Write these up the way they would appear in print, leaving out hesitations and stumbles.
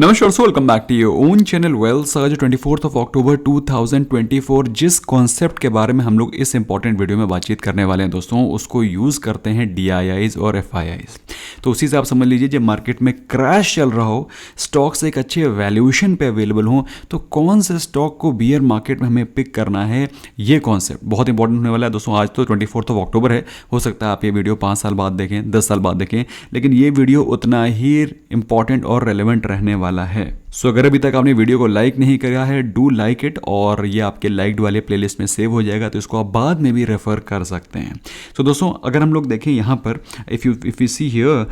नमस्कार दोस्तों, welcome back to your own channel Wells. आज 24 अक्टूबर 2024 जिस कॉन्सेप्ट के बारे में हम लोग इस इंपॉर्टेंट वीडियो में बातचीत करने वाले हैं दोस्तों, उसको यूज़ करते हैं DIIs और FIIs। तो उसी से आप समझ लीजिए, जब मार्केट में क्रैश चल रहा हो, स्टॉक्स एक अच्छे वैल्यूएशन पे अवेलेबल हो, तो कौन से स्टॉक को बियर मार्केट में हमें पिक करना है, ये कॉन्सेप्ट बहुत इंपॉर्टेंट होने वाला है दोस्तों। आज तो 24 अक्टूबर है, हो सकता है आप ये वीडियो 5 साल बाद देखें, 10 साल बाद देखें, लेकिन ये वीडियो उतना ही इंपॉर्टेंट और रेलेवेंट रहने वाला है। सो अगर अभी तक आपने वीडियो को लाइक नहीं करा है, डू लाइक इट, और ये आपके लाइक्ड वाले प्लेलिस्ट में सेव हो जाएगा, तो इसको आप बाद में भी रेफर कर सकते हैं। सो दोस्तों, अगर हम लोग देखें यहाँ पर, इफ़ यू सी हियर,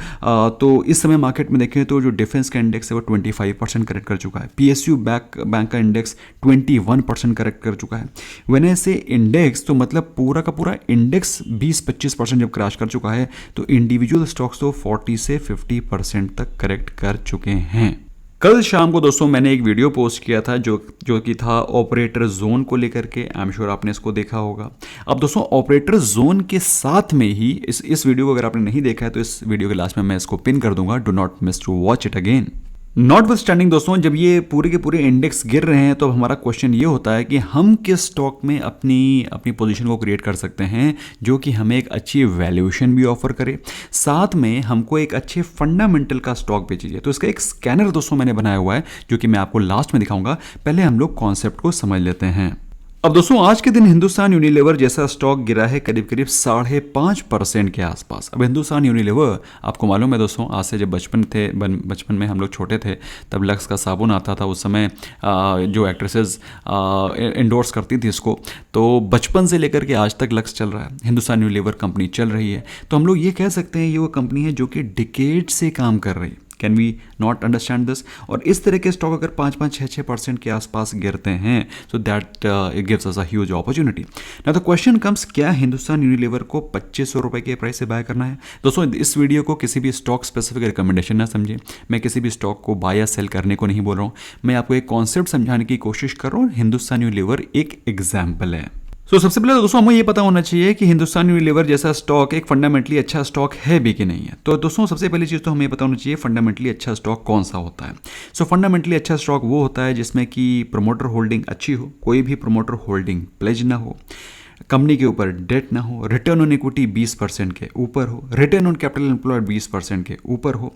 तो इस समय मार्केट में देखें तो जो डिफेंस का इंडेक्स है वो 25% करेक्ट कर चुका है। PSU बैंक का इंडेक्स 21% करेक्ट कर चुका है। व्हेन आई से इंडेक्स, तो मतलब पूरा का पूरा इंडेक्स 20-25% जब क्रैश कर चुका है, तो इंडिविजुअल स्टॉक्स तो 40 से 50% तक करेक्ट कर चुके हैं। कल शाम को दोस्तों मैंने एक वीडियो पोस्ट किया था जो कि था ऑपरेटर जोन को लेकर के। आई एम श्योर आपने इसको देखा होगा। अब दोस्तों, ऑपरेटर जोन के साथ में ही इस वीडियो को अगर आपने नहीं देखा है तो इस वीडियो के लास्ट में मैं इसको पिन कर दूंगा। Do not miss to watch it again. Notwithstanding दोस्तों, जब ये पूरे के पूरे इंडेक्स गिर रहे हैं, तो हमारा क्वेश्चन ये होता है कि हम किस स्टॉक में अपनी पोजीशन को क्रिएट कर सकते हैं जो कि हमें एक अच्छी वैल्यूएशन भी ऑफर करे, साथ में हमको एक अच्छे फंडामेंटल का स्टॉक भी चाहिए। तो इसका एक स्कैनर दोस्तों मैंने बनाया हुआ है, जो कि मैं आपको लास्ट में दिखाऊंगा। पहले हम लोग कॉन्सेप्ट को समझ लेते हैं। अब दोस्तों, आज के दिन हिंदुस्तान यूनिलीवर जैसा स्टॉक गिरा है करीब करीब 5.5% के आसपास। अब हिंदुस्तान यूनिलीवर, आपको मालूम है दोस्तों, आज से जब बचपन में हम लोग छोटे थे, तब लक्स का साबुन आता था। उस समय जो एक्ट्रेसेस इंडोर्स करती थी इसको, तो बचपन से लेकर के आज तक लक्स चल रहा है, हिंदुस्तान यूनिलीवर कंपनी चल रही है। तो हम लोग ये कह सकते हैं ये वो कंपनी है जो कि डिकेड से काम कर रही है। Can we not understand this? और इस तरह के स्टॉक अगर 5-6% के आसपास गिरते हैं, so that it gives us a huge opportunity. Now the question comes, क्या हिंदुस्तान यूनिलीवर को 2500 रुपए के प्राइस से बाय करना है? दोस्तों, इस वीडियो को किसी भी स्टॉक स्पेसिफिक रिकमेंडेशन ना समझे। मैं किसी भी स्टॉक को बाय या सेल करने को नहीं बोल रहा हूँ। मैं आपको एक कॉन्सेप्ट समझाने की कोशिश कर रहा हूँ। हिंदुस्तान यूनिलीवर एक एग्जाम्पल है। सबसे पहले दोस्तों हमें ये पता होना चाहिए कि हिंदुस्तान यूनिलीवर जैसा स्टॉक एक फंडामेंटली अच्छा स्टॉक है भी कि नहीं है। तो दोस्तों, सबसे पहली चीज़ तो हमें पता होना चाहिए फंडामेंटली अच्छा स्टॉक कौन सा होता है। फंडामेंटली अच्छा स्टॉक वो होता है जिसमें कि प्रमोटर होल्डिंग अच्छी हो, कोई भी प्रमोटर होल्डिंग प्लेज ना हो, कंपनी के ऊपर डेट ना हो, रिटर्न ऑन इक्विटी 20% के ऊपर हो, रिटर्न ऑन कैपिटल एम्प्लॉयड 20% के ऊपर हो,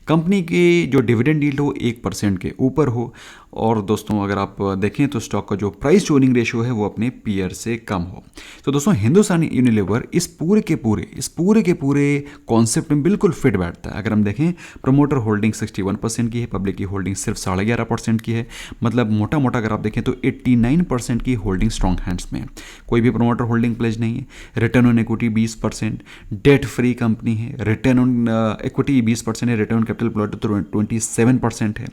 कंपनी की जो डिविडेंड यील्ड हो 1% के ऊपर हो, और दोस्तों अगर आप देखें तो स्टॉक का जो प्राइस टू अर्निंग रेशियो है वो अपने पीयर से कम हो। तो दोस्तों, हिंदुस्तान यूनिलीवर इस पूरे के पूरे कॉन्सेप्ट में बिल्कुल फिट बैठता है। अगर हम देखें, प्रमोटर होल्डिंग 61% की है, पब्लिक की होल्डिंग सिर्फ 11.5% की है। मतलब मोटा अगर आप देखें तो 89% की होल्डिंग स्ट्रॉन्ग हैंड्स में है। कोई भी प्रमोटर होल्डिंग प्लेज नहीं है। Return on equity 20%, debt free company है। रिटर्न ऑन इक्विटी 20% है, रिटर्न ऑन कैपिटल एम्प्लॉयड तो 27% है।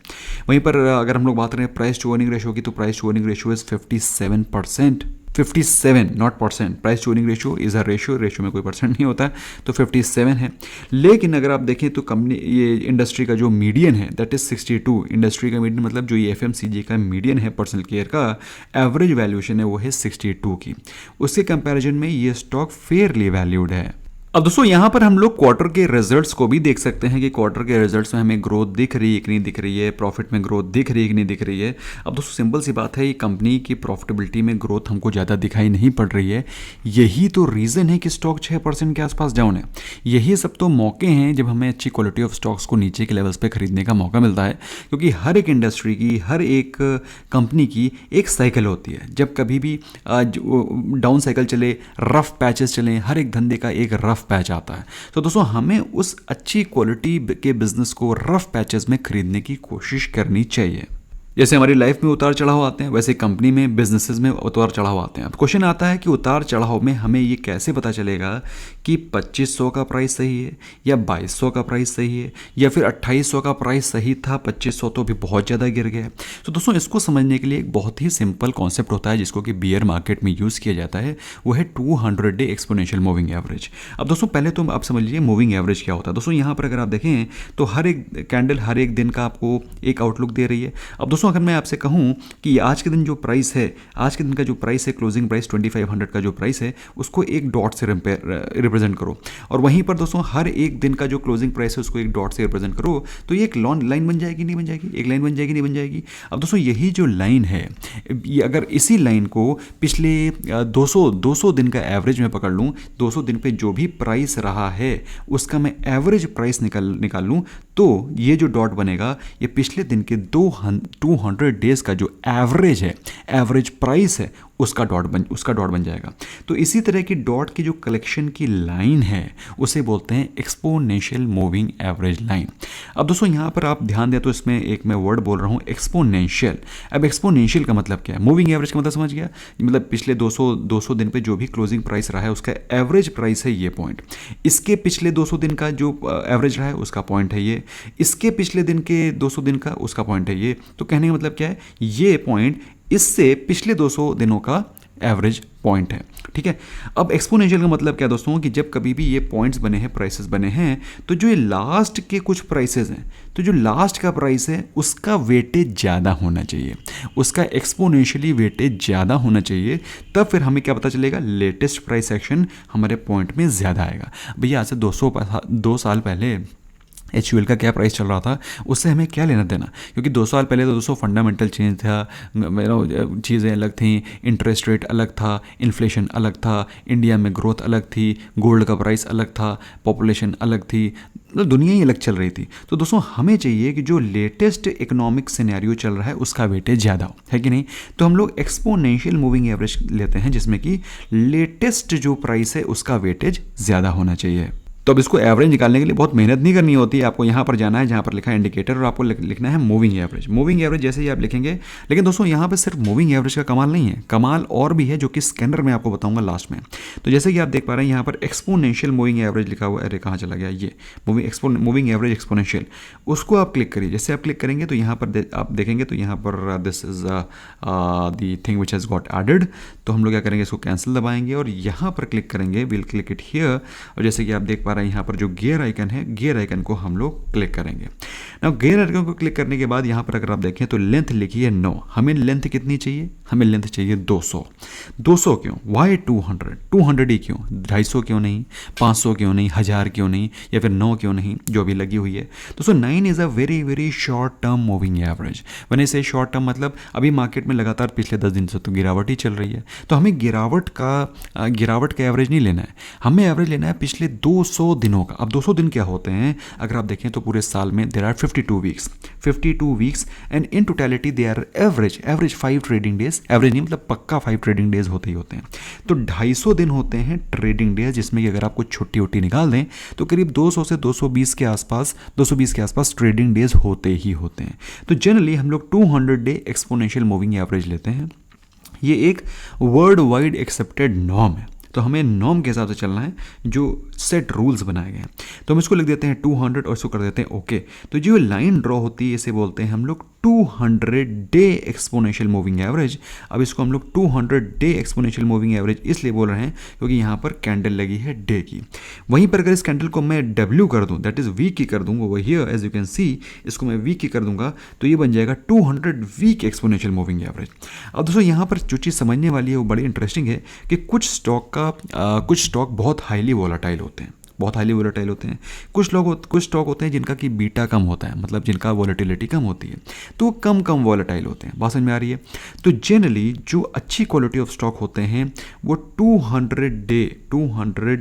वहीं पर अगर हम लोग बात करें प्राइस टू अर्निंग रेशियो की, तो price to earning ratio is 57%। 57 not percent. Price to earning ratio is a ratio में कोई परसेंट नहीं होता है, तो 57 है। लेकिन अगर आप देखें तो कंपनी, ये इंडस्ट्री का जो मीडियन है दैट इज 62। इंडस्ट्री का मीडियन मतलब जो ये FMCG का मीडियन है पर्सनल केयर का, एवरेज वैल्यूएशन है वो है 62 की। उसके कंपैरिजन में ये स्टॉक फेयरली वैल्यूड है। अब दोस्तों, यहाँ पर हम लोग क्वार्टर के रिजल्ट्स को भी देख सकते हैं कि क्वार्टर के रिजल्ट्स में हमें ग्रोथ दिख रही है कि नहीं दिख रही है, प्रॉफिट में ग्रोथ दिख रही है कि नहीं दिख रही है। अब दोस्तों, सिंपल सी बात है, ये कंपनी की प्रॉफिटेबिलिटी में ग्रोथ हमको ज़्यादा दिखाई नहीं पड़ रही है। यही तो रीज़न है कि स्टॉक 6% के आसपास डाउन है। यही सब तो मौके हैं जब हमें अच्छी क्वालिटी ऑफ स्टॉक्स को नीचे के लेवल्स पर खरीदने का मौका मिलता है, क्योंकि हर एक इंडस्ट्री की, हर एक कंपनी की एक साइकिल होती है। जब कभी भी डाउन साइकिल चले, रफ पैचेस चलें, हर एक धंधे का एक रफ पैच आता है। तो दोस्तों, हमें उस अच्छी क्वालिटी के बिजनेस को रफ पैचेस में खरीदने की कोशिश करनी चाहिए। जैसे हमारी लाइफ में उतार चढ़ाव आते हैं, वैसे कंपनी में, बिजनेसेस में उतार चढ़ाव आते हैं। अब क्वेश्चन आता है कि उतार चढ़ाव में हमें ये कैसे पता चलेगा कि 2500 का प्राइस सही है या 2200 का प्राइस सही है या फिर 2800 का प्राइस सही था, 2500 तो भी बहुत ज़्यादा गिर गया। तो दोस्तों, इसको समझने के लिए एक बहुत ही सिंपल कॉन्सेप्ट होता है जिसको कि बियर मार्केट में यूज़ किया जाता है, वो है 200 डे एक्सपोनेंशियल मूविंग एवरेज। अब दोस्तों, पहले तो आप समझ लीजिए मूविंग एवरेज क्या होता है। दोस्तों, यहाँ पर अगर आप देखें तो हर एक कैंडल हर एक दिन का आपको एक आउटलुक दे रही है। अब दोस्तों, अगर मैं आपसे कहूँ कि आज के दिन जो प्राइस है, आज के दिन का जो प्राइस है, क्लोजिंग प्राइस 2500 का जो प्राइस है, उसको एक डॉट से रिप्रेजेंट करो, और वहीं पर दोस्तों हर एक दिन का जो क्लोजिंग प्राइस है उसको एक डॉट से रिप्रेजेंट करो, तो ये एक लॉन्ग लाइन बन जाएगी नहीं बन जाएगी, एक लाइन बन जाएगी नहीं बन जाएगी। अब दोस्तों यही जो लाइन है, ये अगर इसी लाइन को पिछले 200 दिन का एवरेज में पकड़ लूँ, 200 दिन पे जो भी प्राइस रहा है उसका मैं एवरेज प्राइस निकाल लूँ, तो ये जो डॉट बनेगा ये पिछले दिन के 200 डेज का जो एवरेज है, एवरेज प्राइस है, उसका डॉट बन जाएगा। तो इसी तरह की डॉट की जो कलेक्शन की लाइन है उसे बोलते हैं एक्सपोनेंशियल मूविंग एवरेज लाइन। अब दोस्तों यहाँ पर आप ध्यान दें तो इसमें एक मैं वर्ड बोल रहा हूँ एक्सपोनेंशियल। अब एक्सपोनेंशियल का मतलब क्या है? मूविंग एवरेज का मतलब समझ गया, मतलब पिछले 200 दिन पे जो भी क्लोजिंग प्राइस रहा है उसका एवरेज प्राइस है ये पॉइंट, इसके पिछले 200 दिन का जो एवरेज रहा है उसका पॉइंट है ये, इसके पिछले दिन के 200 दिन का उसका पॉइंट है ये। तो कहने का मतलब क्या है, ये पॉइंट इससे पिछले 200 दिनों का एवरेज पॉइंट है। ठीक है, अब एक्सपोनेंशियल का मतलब क्या दोस्तों, कि जब कभी भी ये पॉइंट्स बने हैं, प्राइसेस बने हैं, तो जो ये लास्ट के कुछ प्राइसेस हैं, तो जो लास्ट का प्राइस है उसका वेटेज ज़्यादा होना चाहिए, उसका एक्सपोनेंशियली वेटेज ज़्यादा होना चाहिए, तब फिर हमें क्या पता चलेगा, लेटेस्ट प्राइस एक्शन हमारे पॉइंट में ज़्यादा आएगा। भैया आज से 2 साल पहले HUL का क्या प्राइस चल रहा था, उससे हमें क्या लेना देना, क्योंकि 2 साल पहले तो दोस्तों फंडामेंटल चेंज था, चीज़ें अलग थी, इंटरेस्ट रेट अलग था, इन्फ्लेशन अलग था, इंडिया में ग्रोथ अलग थी, गोल्ड का प्राइस अलग था, पॉपुलेशन अलग थी, मतलब दुनिया ही अलग चल रही थी। तो दोस्तों हमें चाहिए कि जो लेटेस्ट इकोनॉमिक सिनेरियो चल रहा है उसका वेटेज ज़्यादा हो, है कि नहीं। तो हम लोग एक्सपोनेंशियल मूविंग एवरेज लेते हैं जिसमें कि लेटेस्ट जो प्राइस है उसका वेटेज ज़्यादा होना चाहिए। तो अब इसको एवरेज निकालने के लिए बहुत मेहनत नहीं करनी होती है, आपको यहाँ पर जाना है जहाँ पर लिखा है इंडिकेटर, और आपको लिखना है मूविंग एवरेज। मूविंग एवरेज जैसे ही आप लिखेंगे, लेकिन दोस्तों यहाँ पर सिर्फ मूविंग एवरेज का कमाल नहीं है, कमाल और भी है जो कि स्कैनर में आपको बताऊंगा लास्ट में। तो जैसे कि आप देख पा रहे हैं यहाँ पर एक्सपोनेंशियल मूविंग एवरेज लिखा हुआ है, अरे कहाँ चला गया ये मूविंग एवरेज एक्सपोनेंशियल, उसको आप क्लिक करिए। जैसे आप क्लिक करेंगे तो यहाँ पर आप देखेंगे तो यहाँ पर this is the thing which has got added. तो हम लोग क्या करेंगे, इसको कैंसिल दबाएंगे और यहाँ पर क्लिक करेंगे, विल क्लिक इट हियर। और जैसे कि आप देख पा रहे हैं यहाँ पर जो गियर आइकन है, गियर आइकन को हम लोग क्लिक करेंगे। नाउ गियर आइकन को क्लिक करने के बाद यहाँ पर अगर आप देखें तो लेंथ लिखी है 9, हमें लेंथ कितनी चाहिए, हमें लेंथ चाहिए 200। 200 क्यों, वाई 200 ही क्यों, 250 क्यों नहीं, 500 क्यों नहीं, 1000 क्यों नहीं, या फिर 9 क्यों नहीं, जो अभी लगी हुई है। दोस्तों 9 is a very very short term moving average. मैंने से शॉर्ट टर्म मतलब अभी मार्केट में लगातार पिछले 10 दिन से तो गिरावट ही चल रही है, तो हमें गिरावट का एवरेज नहीं लेना है, हमें एवरेज लेना है पिछले 200 दिनों का। अब 200 दिन क्या होते हैं, अगर आप देखें तो पूरे साल में there are 52 weeks and in totality they are average 5 trading days, average नहीं मतलब पक्का 5 ट्रेडिंग डेज होते ही होते हैं। तो 250 दिन होते हैं ट्रेडिंग डेज, जिसमें कि अगर आप कुछ छुट्टी उट्टी निकाल दें तो करीब 200 से 220 के आसपास ट्रेडिंग डेज होते ही होते हैं। तो जनरली हम लोग 200 डे एक्सपोनेंशियल मूविंग एवरेज लेते हैं, ये एक वर्ल्ड वाइड एक्सेप्टेड नॉर्म है। तो हमें नॉर्म के हिसाब से चलना है, जो सेट रूल्स बनाए गए हैं। तो हम इसको लिख देते हैं 200 और इसको कर देते हैं ओके। तो जो लाइन ड्रॉ होती है इसे बोलते हैं हम लोग 200 डे एक्सपोनेंशियल मूविंग एवरेज। अब इसको हम लोग 200 डे एक्सपोनेंशियल मूविंग एवरेज इसलिए बोल रहे हैं क्योंकि यहाँ पर कैंडल लगी है डे की। वहीं पर अगर इस कैंडल को मैं W कर दूँ, दैट इज़ वीक की कर दूँगा, वही एज यू कैन सी, इसको मैं वीक की कर दूंगा तो ये बन जाएगा 200 वीक एक्सपोनेंशियल मूविंग एवरेज। अब दोस्तों यहाँ पर जो चीज़ समझने वाली है वो बड़ी इंटरेस्टिंग है कि कुछ स्टॉक बहुत हाईली वोलेटाइल होते हैं, कुछ स्टॉक होते हैं जिनका कि बीटा कम होता है, मतलब जिनका वॉलेटिलिटी कम होती है, तो वो कम वॉलेटाइल होते हैं। बात समझ में आ रही है। तो जनरली जो अच्छी क्वालिटी ऑफ स्टॉक होते हैं वो 200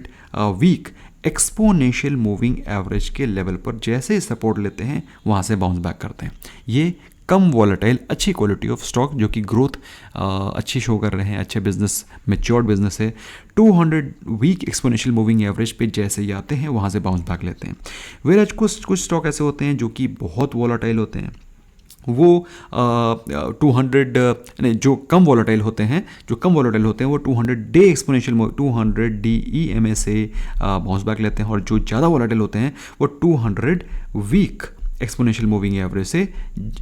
वीक एक्सपोनेंशियल मूविंग एवरेज के लेवल पर जैसे ही सपोर्ट लेते हैं वहाँ से बाउंस बैक करते हैं। ये कम वॉलेटाइल अच्छी क्वालिटी ऑफ स्टॉक जो कि ग्रोथ अच्छी शो कर रहे हैं, अच्छे बिजनेस, मैच्योर्ड बिजनेस है, 200 वीक एक्सपोनेंशियल मूविंग एवरेज पे जैसे ही आते हैं वहाँ से बाउंस बैक लेते हैं। वेयर कुछ स्टॉक ऐसे होते हैं जो कि बहुत वॉलेटाइल होते हैं, वो 200 जो कम वॉलेटाइल होते हैं वो 200 डे एक्सपोनेंशियल 200 DEMA से बाउंस बैक लेते हैं, और जो ज़्यादा वॉलेटाइल होते हैं वो 200 वीक एक्सपोनेंशियल मूविंग एवरेज से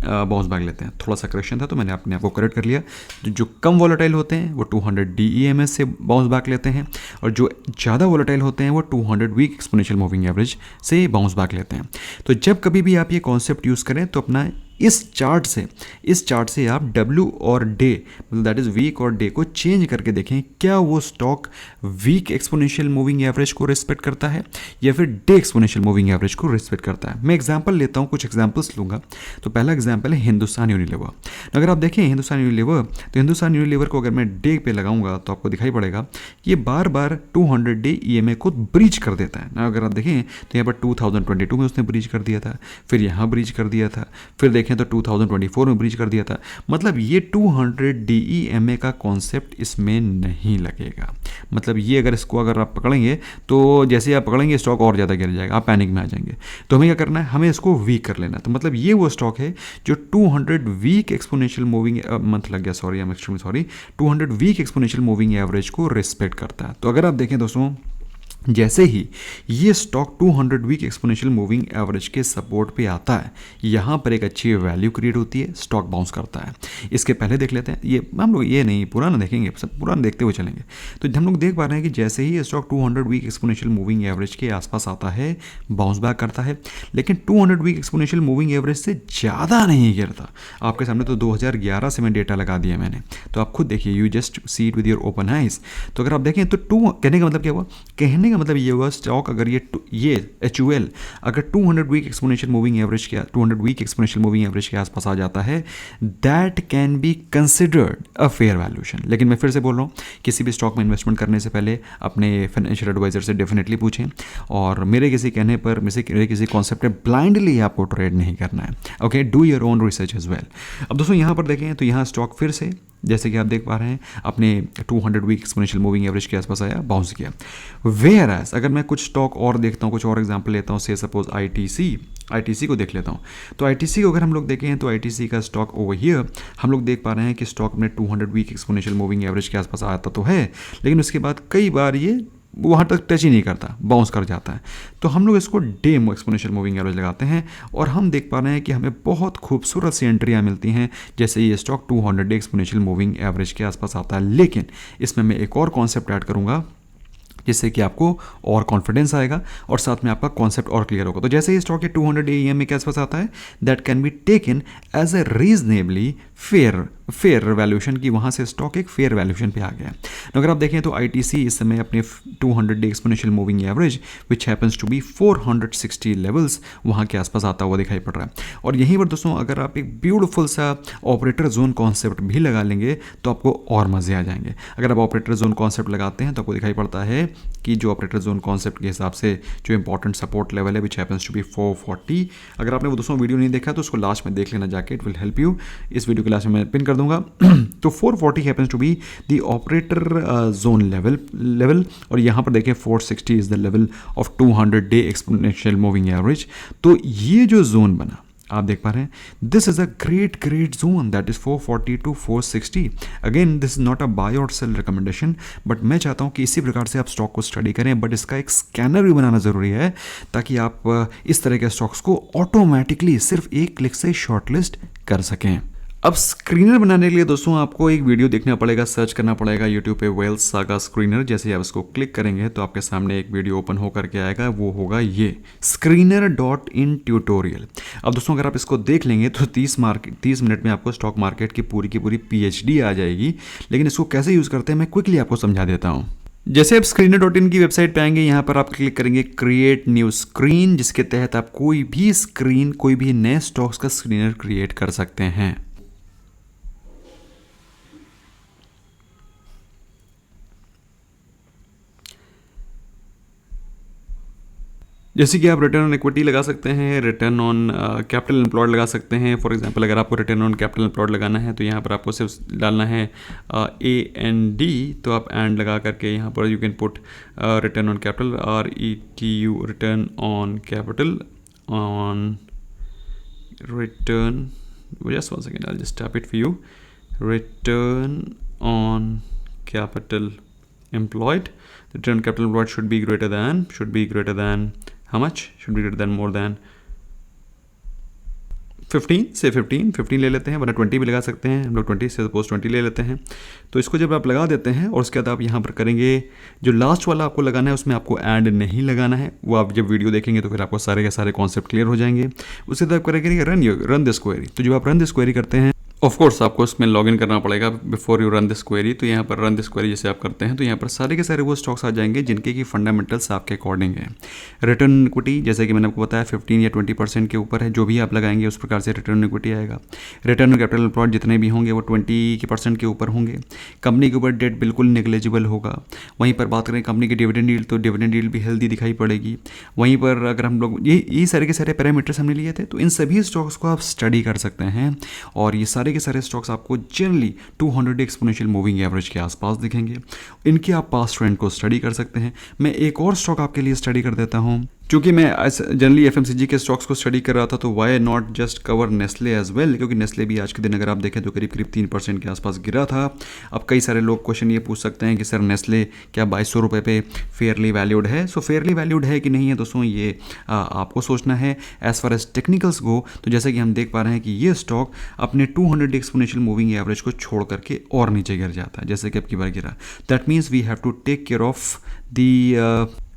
बाउंस बैक लेते हैं। थोड़ा सा करेक्शन था तो मैंने अपने आप को करेक्ट कर लिया। जो कम वॉलेटाइल होते हैं वो 200 DEMA से बाउंस बैक लेते हैं, और जो ज़्यादा वॉलेटाइल होते हैं वो 200 वीक एक्सपोनेंशियल मूविंग एवरेज से बाउंस बैक लेते हैं। तो जब कभी भी आप ये कॉन्सेप्ट यूज़ करें तो अपना इस चार्ट से आप डब्ल्यू और डे मतलब दैट इज़ वीक और डे को चेंज करके देखें, क्या वो stock week exponential moving average को रिस्पेक्ट करता है या फिर डे एक्सपोनेंशियल मूविंग एवरेज को रिस्पेक्ट करता है। मैं एग्जांपल लेता हूँ, कुछ एग्जांपल्स लूँगा। तो पहला एग्जांपल है हिंदुस्तान यूनिलीवर। अगर आप देखें हिंदुस्तान यूनिलीवर, तो हिंदुस्तान यूनिलीवर को अगर मैं डे पे लगाऊंगा तो आपको दिखाई पड़ेगा कि ये बार बार 200 डे ईएमए को ब्रीच कर देता है ना। अगर आप देखें तो यहाँ पर 2022 में उसने ब्रीच कर दिया था, फिर यहाँ ब्रीच कर दिया था, फिर देखें तो 2024 में ब्रीच कर दिया था। मतलब ये 200 DEMA का कॉन्सेप्ट इसमें नहीं लगेगा। मतलब ये अगर आप पकड़ेंगे तो जैसे आप पकड़ेंगे स्टॉक और ज़्यादा गिर जाएगा, आप पैनिक में आ जाएंगे। तो हमें क्या करना है, हमें इसको वीक कर लेना है। तो मतलब ये वो स्टॉक है जो 200 वीक एक्सपोनेंशियल मूविंग मंथ लग गया, sorry I am extremely sorry, 200 week exponential moving average को रिस्पेक्ट करता है। तो अगर आप देखें दोस्तों, जैसे ही ये stock 200 week exponential moving average के सपोर्ट पे आता है, यहाँ पर एक अच्छी वैल्यू क्रिएट होती है, स्टॉक बाउंस करता है। इसके पहले देख लेते हैं, ये हम लोग ये नहीं पुराना देखेंगे, सब पुराना देखते हुए चलेंगे। तो हम लोग देख पा रहे हैं कि जैसे ही ये stock 200 week exponential moving average के आसपास आता है, बाउंस बैक करता है, लेकिन 200 वीक एक्सपोनेंशियल मूविंग एवरेज से ज़्यादा नहीं गिरता। आपके सामने तो 2011 से मैं डेटा लगा दिया मैंने, तो आप खुद देखिए, you just see it with your open eyes. तो अगर आप देखें तो कहने का मतलब क्या हुआ, कहने का मतलब ये हुआ स्टॉक अगर ये HUL अगर 200 वीक एक्सपोनेंशियल मूविंग एवरेज के 200 वीक एक्सपोनेंशियल मूविंग एवरेज के आसपास आ जाता है, that can be considered a fair valuation. लेकिन मैं फिर से बोल रहा हूँ, किसी भी स्टॉक में इन्वेस्टमेंट करने से पहले अपने फाइनेंशियल एडवाइजर से डेफिनेटली पूछें, और मेरे किसी कहने पर मेरे किसी कॉन्सेप्ट पे ब्लाइंडली आपको ट्रेड नहीं करना है। Okay, do your own research as well. अब दोस्तों यहाँ पर देखें तो यहाँ स्टॉक फिर से जैसे कि आप देख पा रहे हैं अपने 200 वीक एक्सपोनेंशियल मूविंग एवरेज के आसपास आया, बाउंस किया। वेयर एज अगर मैं कुछ स्टॉक और देखता हूँ, कुछ और एग्जांपल लेता हूँ, से सपोज ITC को देख लेता हूँ। तो ITC को अगर हम लोग देखें तो ITC का स्टॉक ओवर हियर हम लोग देख पा रहे हैं कि स्टॉक में 200 वीक एक्सपोनेंशियल मूविंग एवरेज के आसपास आता तो है, लेकिन उसके बाद कई बार ये वहाँ तक टच ही नहीं करता, बाउंस कर जाता है। तो हम लोग इसको डे एक्सपोनेंशियल मूविंग एवरेज लगाते हैं और हम देख पा रहे हैं कि हमें बहुत खूबसूरत सी एंट्रियाँ मिलती हैं जैसे ये stock 200 day exponential moving average के आसपास आता है। लेकिन इसमें मैं एक और कॉन्सेप्ट ऐड करूँगा जिससे कि आपको और कॉन्फिडेंस आएगा और साथ में आपका कॉन्सेप्ट और क्लियर होगा। तो जैसे ही स्टॉक के 200 EMA के आसपास आता है, that can be taken as a reasonably fair valuation की, वहाँ से स्टॉक एक फेयर वैल्यूएशन पे आ गया। तो अगर आप देखें तो ITC इस समय अपने 200 day exponential moving average which happens to be 460 levels वहाँ के आसपास आता हुआ दिखाई पड़ रहा है। और यहीं पर दोस्तों अगर आप एक ब्यूटीफुल सा ऑपरेटर जोन कॉन्सेप्ट भी लगा लेंगे तो आपको और मज़े आ जाएंगे। अगर आप ऑपरेटर जोन कॉन्सेप्ट लगाते हैं तो आपको दिखाई पड़ता है कि जो ऑपरेटर जोन कॉन्सेप्ट के हिसाब से जो इंपॉर्टेंट सपोर्ट लेवल है विच हैपन्स टू बी 440। अगर आपने वो दोस्तों वीडियो नहीं देखा तो उसको लास्ट में देख लेना जाके, इट विल हेल्प यू। इस वीडियो के लास्ट में मैं पिन कर दूंगा। तो 440 happens to be the operator zone level और यहाँ पर देखें 460 is the level of 200 day exponential moving average. तो ये जो जोन बना आप देख पा रहे हैं, this is a great zone that is 440 to 460। Again this is not a buy और सेल रिकमेंडेशन, बट मैं चाहता हूं कि इसी प्रकार से आप स्टॉक को स्टडी करें, बट इसका एक स्कैनर भी बनाना जरूरी है ताकि आप इस तरह के स्टॉक्स को ऑटोमेटिकली सिर्फ एक क्लिक से शॉर्टलिस्ट कर सकें। अब स्क्रीनर बनाने के लिए दोस्तों आपको एक वीडियो देखना पड़ेगा, सर्च करना पड़ेगा यूट्यूब पे वेल्थ सागा स्क्रीनर। जैसे आप इसको क्लिक करेंगे तो आपके सामने एक वीडियो ओपन होकर के आएगा, वो होगा ये screener.in ट्यूटोरियल। अब दोस्तों अगर आप इसको देख लेंगे तो 30 मिनट में आपको स्टॉक मार्केट की पूरी PhD आ जाएगी। लेकिन इसको कैसे यूज़ करते हैं मैं क्विकली आपको समझा देता हूँ। जैसे आप screener.in की वेबसाइट पे आएंगे, यहाँ पर आप क्लिक करेंगे क्रिएट न्यू स्क्रीन, जिसके तहत आप कोई भी नए स्टॉक्स का स्क्रीनर क्रिएट कर सकते हैं। जैसे कि आप रिटर्न ऑन इक्विटी लगा सकते हैं, रिटर्न ऑन कैपिटल एम्प्लॉयड लगा सकते हैं। फॉर एग्जांपल अगर आपको रिटर्न ऑन कैपिटल एम्प्लॉयड लगाना है तो यहाँ पर आपको सिर्फ डालना है AND, तो आप एंड लगा करके यहाँ पर you can put return on capital RETU return on capital on return, just one second, I just type it for you, return on capital employed. The return on capital employed should be greater than how much? Should be greater than more than 15 ले लेते हैं, वरना 20 भी लगा सकते हैं हम लोग, 20 से सपोज 20 ले लेते हैं। तो इसको जब आप लगा देते हैं और उसके बाद आप यहाँ पर करेंगे, जो लास्ट वाला आपको लगाना है उसमें आपको एंड नहीं लगाना है, वो आप जब वीडियो देखेंगे तो फिर आपको सारे के सारे कॉन्सेप्ट क्लियर हो जाएंगे। उसके बाद आप करेंगे रन दिस क्वेरी। तो जब आप रन दिस क्वेरी करते हैं, ऑफ कोर्स आपको इसमें लॉगिन करना पड़ेगा before you run this query. तो यहाँ पर रन दिस क्वेरी जैसे आप करते हैं तो यहाँ पर सारे के सारे वो स्टॉक्स आ जाएंगे जिनके की फंडामेंटल्स आपके अकॉर्डिंग है। रिटर्न इक्विटी जैसे कि मैंने आपको बताया 15 या 20% के ऊपर है, जो भी आप लगाएंगे उस प्रकार से रिटर्न इक्विटी आएगा। रिटर्न कैपिटल एम्प्लॉयड जितने भी होंगे वो 20% के ऊपर होंगे। कंपनी के ऊपर डेट बिल्कुल नेग्लिजिबल होगा। वहीं पर बात करें कंपनी की डिविडेंड यील्ड, तो डिविडेंड यील्ड भी हेल्दी दिखाई पड़ेगी। वहीं पर अगर हम लोग ये सारे के सारे पैरामीटर्स हमने लिए थे, तो इन सभी स्टॉक्स को आप स्टडी कर सकते हैं और ये सारे के सारे स्टॉक्स आपको जनरली 200 एक्सपोनेंशियल मूविंग एवरेज के आसपास दिखेंगे। इनके आप पास्ट ट्रेंड को स्टडी कर सकते हैं। मैं एक और स्टॉक आपके लिए स्टडी कर देता हूं। क्योंकि मैं जनरली एफएमसीजी के स्टॉक्स को स्टडी कर रहा था, तो why not just cover Nestle as well, क्योंकि नेस्ले भी आज के दिन अगर आप देखें तो करीब 3% के आसपास गिरा था। अब कई सारे लोग क्वेश्चन ये पूछ सकते हैं कि सर नेस्ले क्या 2200 रुपये पे फेयरली वैल्यूड है? सो फेयरली वैल्यूड है कि नहीं है दोस्तों, ये आपको सोचना है। एज फार एज टेक्निकल्स गो, तो जैसे कि हम देख पा रहे हैं कि ये स्टॉक अपने 200 एक्सपोनेंशियल मूविंग एवरेज को छोड़ करके और नीचे गिर जाता है, जैसे कि अब की बार गिरा। That means we have to take care of the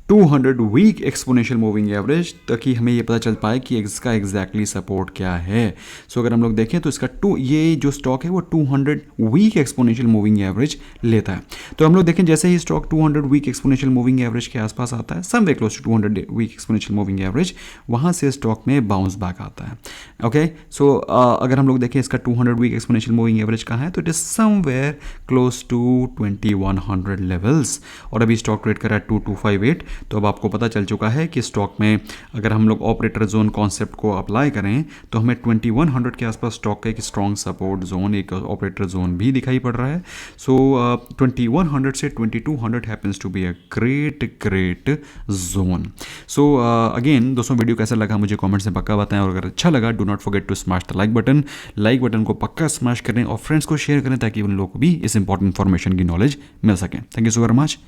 200 week exponential moving average, ताकि हमें ये पता चल पाए कि इसका एग्जैक्टली सपोर्ट क्या है। सो अगर हम लोग देखें तो इसका ये जो स्टॉक है वो 200 वीक एक्सपोनेंशियल मूविंग एवरेज लेता है। तो हम लोग देखें जैसे ही stock 200 week exponential moving average के आसपास आता है, somewhere close to 200 week exponential moving average, वहाँ से स्टॉक में बाउंस बैक आता है। ओके, सो अगर हम लोग देखें इसका 200 वीक एक्सपोनेंशियल मूविंग एवरेज कहाँ है, तो it is somewhere close to 2100 levels, और अभी स्टॉक ट्रेड कर रहा है 2258। तो अब आपको पता चल चुका है कि स्टॉक में अगर हम लोग ऑपरेटर जोन कॉन्सेप्ट को अप्लाई करें तो हमें 2100 के आसपास स्टॉक का एक स्ट्रॉन्ग सपोर्ट जोन, एक ऑपरेटर जोन भी दिखाई पड़ रहा है। सो 2100 से 2200 happens to be a great zone. So again दोस्तों, वीडियो कैसा लगा मुझे कमेंट से पक्का बताएं, और अगर अच्छा लगा do not forget to smash the like button को पक्का स्मैश करें और फ्रेंड्स को शेयर करें ताकि उन लोगों को भी इस इंपॉर्टेंट इन्फॉर्मेशन की नॉलेज मिल सके। Thank you so very much.